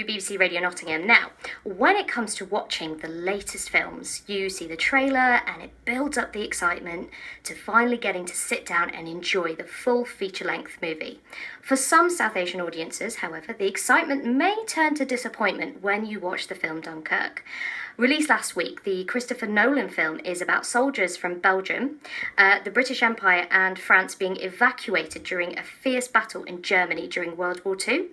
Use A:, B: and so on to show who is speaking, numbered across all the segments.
A: BBC Radio Nottingham. Now, when it comes to watching the latest films, you see the trailer and it builds up the excitement to finally getting to sit down and enjoy the full feature-length movie. For some South Asian audiences, however, the excitement may turn to disappointment when you watch the film Dunkirk. Released last week, the Christopher Nolan film is about soldiers from Belgium, the British Empire and France being evacuated during a fierce battle in Germany during World War II.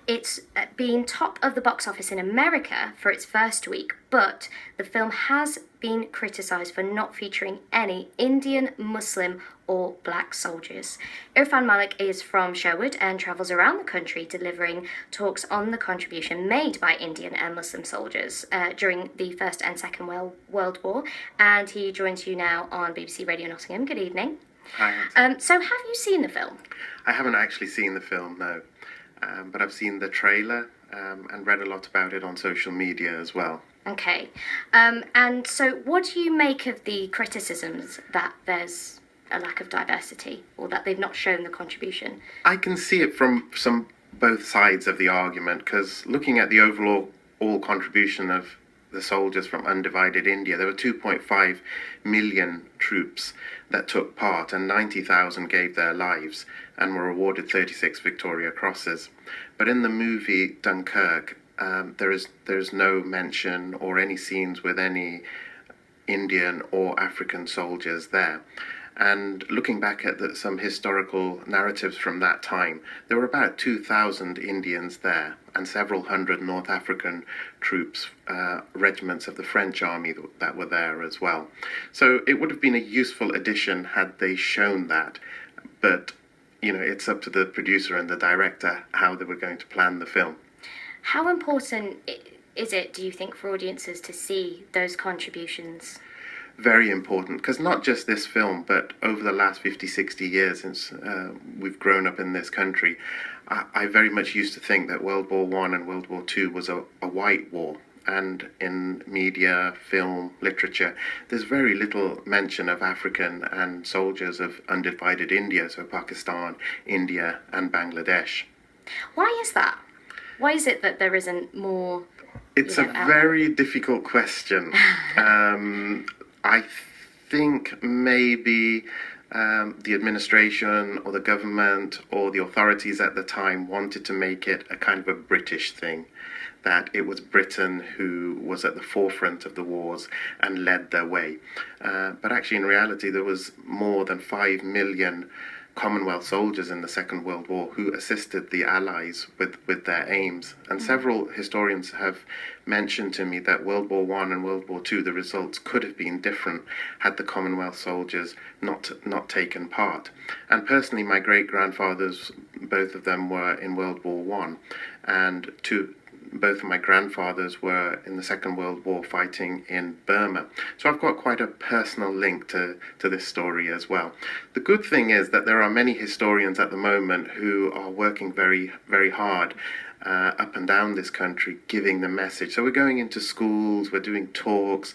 A: It's been top of the box office in America for its first week, but the film has been criticised for not featuring any Indian, Muslim or black soldiers. Irfan Malik is from Sherwood and travels around the country delivering talks on the contribution made by Indian and Muslim soldiers during the First and Second World War, and he joins you now on BBC Radio Nottingham. Good evening.
B: Hi.
A: So have you seen the film?
B: I haven't actually seen the film, no. But I've seen the trailer and read a lot about it on social media as well.
A: Okay. And so what do you make of the criticisms that there's a lack of diversity or that they've not shown the contribution?
B: I can see it from both sides of the argument, because looking at the overall contribution of the soldiers from undivided India, there were 2.5 million troops that took part, and 90,000 gave their lives and were awarded 36 Victoria Crosses. But in the movie Dunkirk, there is no mention or any scenes with any Indian or African soldiers there. And looking back at some historical narratives from that time, there were about 2,000 Indians there and several hundred North African troops, regiments of the French army that were there as well. So it would have been a useful addition had they shown that. But, you know, it's up to the producer and the director how they were going to plan the film.
A: How important is it, do you think, for audiences to see those contributions?
B: Very important, because not just this film, but over the last 50, 60 years since we've grown up in this country, I very much used to think that World War I and World War II was a white war. And in media, film, literature, there's very little mention of African and soldiers of undivided India, so Pakistan, India and Bangladesh.
A: Why is that? Why is it that there isn't more?
B: It's a very difficult question. I think maybe the administration or the government or the authorities at the time wanted to make it a kind of a British thing, that it was Britain who was at the forefront of the wars and led their way. But actually, in reality, there was more than 5 million Commonwealth soldiers in the Second World War who assisted the Allies with their aims. And several historians have mentioned to me that World War I and World War II, the results could have been different had the Commonwealth soldiers not taken part. And personally, my great-grandfathers, both of them were in World War I, and both of my grandfathers were in the Second World War fighting in Burma. So I've got quite a personal link to this story as well. The good thing is that there are many historians at the moment who are working very, very hard up and down this country, giving the message. So we're going into schools, we're doing talks,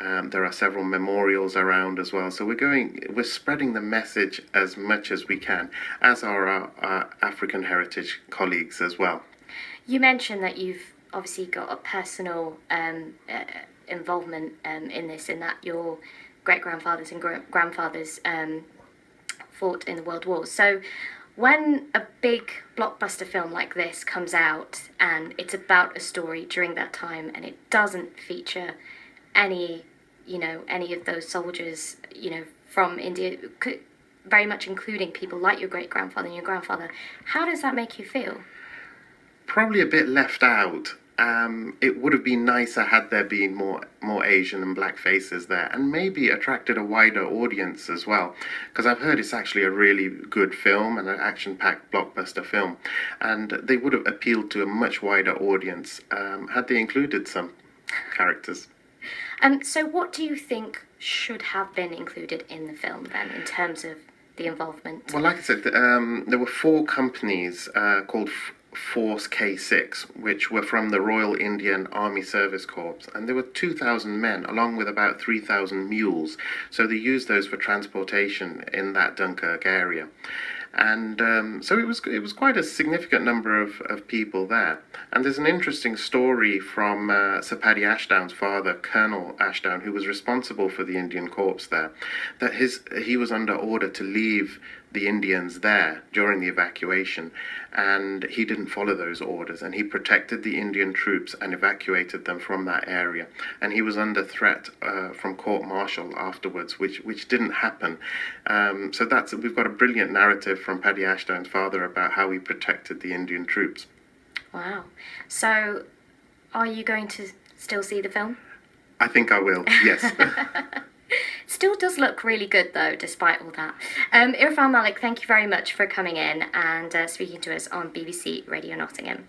B: there are several memorials around as well. So we're spreading the message as much as we can, as are our African heritage colleagues as well.
A: You mentioned that you've obviously got a personal involvement in this, in that your great-grandfathers and grandfathers fought in the World Wars. So when a big blockbuster film like this comes out and it's about a story during that time and it doesn't feature any of those soldiers, from India, very much including people like your great-grandfather and your grandfather, how does that make you feel?
B: Probably a bit left out. It would have been nicer had there been more Asian and black faces there, and maybe attracted a wider audience as well, because I've heard it's actually a really good film and an action-packed blockbuster film, and they would have appealed to a much wider audience had they included some characters.
A: So what do you think should have been included in the film then, in terms of the involvement?
B: Well, like I said, there were 4 companies called Force K6, which were from the Royal Indian Army Service Corps, and there were 2,000 men along with about 3,000 mules, so they used those for transportation in that Dunkirk area. And so it was quite a significant number of people there. And there's an interesting story from Sir Paddy Ashdown's father, Colonel Ashdown, who was responsible for the Indian Corps there, that he was under order to leave the Indians there during the evacuation, and he didn't follow those orders, and he protected the Indian troops and evacuated them from that area, and he was under threat from court-martial afterwards, which didn't happen. So we've got a brilliant narrative from Paddy Ashdown's father about how he protected the Indian troops.
A: Wow. So are you going to still see the film?
B: I think I will, yes.
A: Still does look really good, though, despite all that. Irfan Malik, thank you very much for coming in and speaking to us on BBC Radio Nottingham.